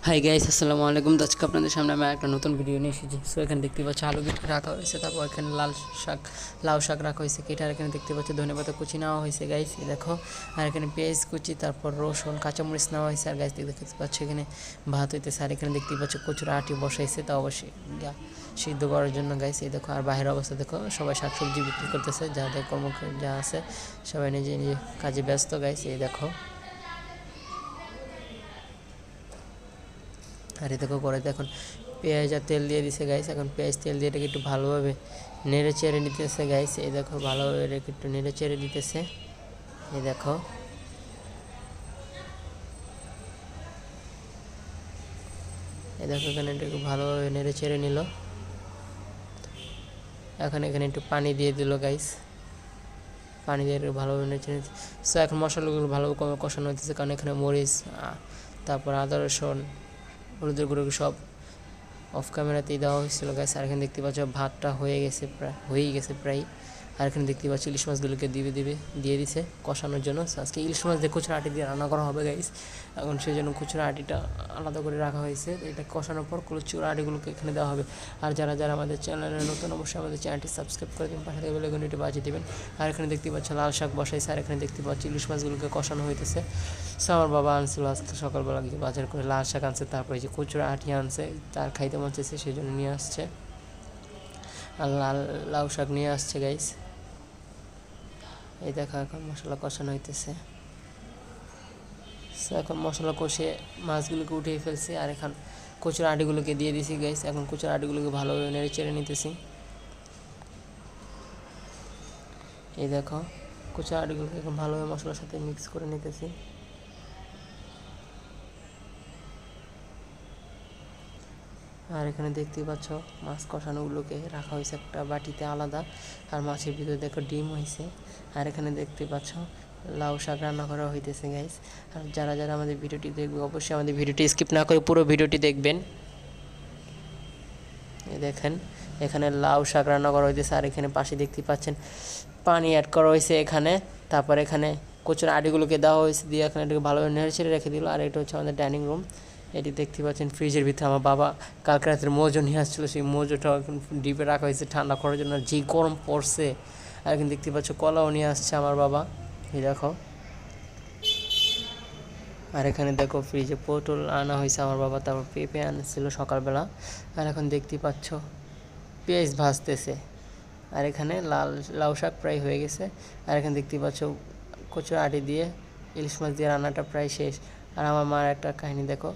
Hi guys, আসসালামু আলাইকুম। তো আজকে আপনাদের সামনে আমি একটা নতুন ভিডিও নিয়ে এসেছি। সো এখানে দেখতে পাচ্ছি আলু কেটে রাখা হয়েছে, তারপর এখানে লাউ শাক রাখা হয়েছে কেটে, আর এখানে দেখতে পাচ্ছি ধনেপাতা কুচি নেওয়া হয়েছে গাইস, এই দেখো। আর এখানে পেঁয়াজ কুচি, তারপর রসুন কাঁচামরিচ নেওয়া হয়েছে। আর গাইস দেখতে পাচ্ছি এখানে ভাত হইতেছে। আর এখানে দেখতে পাচ্ছি কচুর আটি বসাইছে, তা অবশ্যই সিদ্ধ করার জন্য গাইস, এই দেখো। আর বাইরের অবস্থা দেখো, সবাই শাকসবজি বিক্রি করতেছে, যাদের যা আছে সবাই নিজে নিজে কাজে ব্যস্ত গাইস, এই দেখো। আর এই দেখো করে এখন পেঁয়াজ আর তেল দিয়ে দিছে গাইস। এখন পেঁয়াজ তেল দিয়ে এটাকে একটু ভালোভাবে নেড়ে চেড়ে নিতেছে গাইস, এই দেখো। ভালোভাবে এটাকে একটু নেড়ে চেড়ে দিতেছে, এই দেখো। এই দেখো এখানে একটু ভালোভাবে নেড়ে চেড়ে নিল। এখন এখানে একটু পানি দিয়ে দিল গাইস, পানি দিয়ে একটু ভালোভাবে নেড়ে চেড়ে। সো এখন মশলাগুলো ভালোভাবে কষানো হইতেছে, কারণ এখানে মরিচ, তারপর আদা রসুন হলুদের গুঁড়ো সব অফ ক্যামেরাতেই দেওয়া হয়েছিল গাইস। আর এখানে দেখতে পাচ্ছ ভাতটা হয়েই গেছে প্রায়। আর এখানে দেখতে পাচ্ছি ইলিশ মাছগুলোকে দিয়ে দিছে কষানোর জন্য। আজকে ইলিশ মাছ দিয়ে কচুর আটি দিয়ে রান্না করা হবে গাইস। এখন সেই জন্য কচুর আটিটা আলাদা করে রাখা হয়েছে। এটা কষানোর পর কচুর আটিগুলোকে এখানে দেওয়া হবে। আর যারা আমাদের চ্যানেলে নতুন, অবশ্যই আমাদের চ্যানেলটি সাবস্ক্রাইব করে দিন, পাশে থেকে বেল আইকনটি বাজিয়ে দিবেন। আর এখানে দেখতে পাচ্ছ লাল শাক বসাইছে। আর এখানে দেখতে পাচ্ছি ইলিশ মাছগুলোকে কষানো হইতেছে। সো আমার বাবা আনছিল আজকে সকালবেলা গিয়ে বাজার করে লাল শাক আনছে, তারপরে যে কচুর আটি আনছে, তার খাইতে মন চাইছে সেই জন্য নিয়ে আসছে। আর লাউ শাক নিয়ে আসছে গাইস। এই দেখো এখন মশলা কষানো হইতেছে। এখন মশলা কষিয়ে মাছগুলোকে উঠিয়ে ফেলছি। আর এখন কচুর আটিগুলোকে দিয়ে দিছি গাইস। এখন কচুর আটিগুলোকে ভালোভাবে নেড়ে চেড়ে নিতেছি, এই দেখো। কচুর আটিগুলোকে এখন ভালোভাবে মশলার সাথে মিক্স করে নিতেছি। আর এখানে দেখতেই পাচ্ছ মাছ কষানোগুলোকে রাখা হয়েছে একটা বাটিতে আলাদা। আর মাছের ভিতরে দেখো ডিম হয়েছে। আর এখানে দেখতে পাচ্ছ লাউ শাক রান্না করা হইতেছে গাইস। আর যারা আমাদের ভিডিওটি দেখবে, অবশ্যই আমাদের ভিডিওটি স্কিপ না করে পুরো ভিডিওটি দেখবেন। এই দেখেন এখানে লাউ শাক রান্না করা হইতেছে। আর এখানে পাশে দেখতে পাচ্ছেন পানি অ্যাড করা হয়েছে এখানে। তারপর এখানে কচুর আটিগুলোকে দেওয়া হয়েছে, দিয়ে এখানে এটাকে ভালোভাবে নেড়ে ছেড়ে রেখে দিল। আর এটা হচ্ছে আমাদের ডাইনিং রুম। এটি দেখতে পাচ্ছেন ফ্রিজের ভিতরে আমার বাবা কালকে রাতের মৌজো নিয়ে আসছিলো, সেই মৌজোটাও এখন ডিপে রাখা হয়েছে ঠান্ডা করার জন্য, যে গরম পড়ছে। আর এখানে দেখতে পাচ্ছ কলাও নিয়ে আসছে আমার বাবা, এই দেখো। আর এখানে দেখো ফ্রিজে পটল আনা হয়েছে আমার বাবা, তারপর পেঁপে আনছিল সকালবেলা। আর এখন দেখতে পাচ্ছ পেঁয়াজ ভাজতেছে। আর এখানে লাউ শাক প্রায় হয়ে গেছে। আর এখানে দেখতে পাচ্ছ কচুর আটি দিয়ে ইলিশ মাছ দিয়ে রান্নাটা প্রায় শেষ। আর আমার মার একটা কাহিনী দেখো।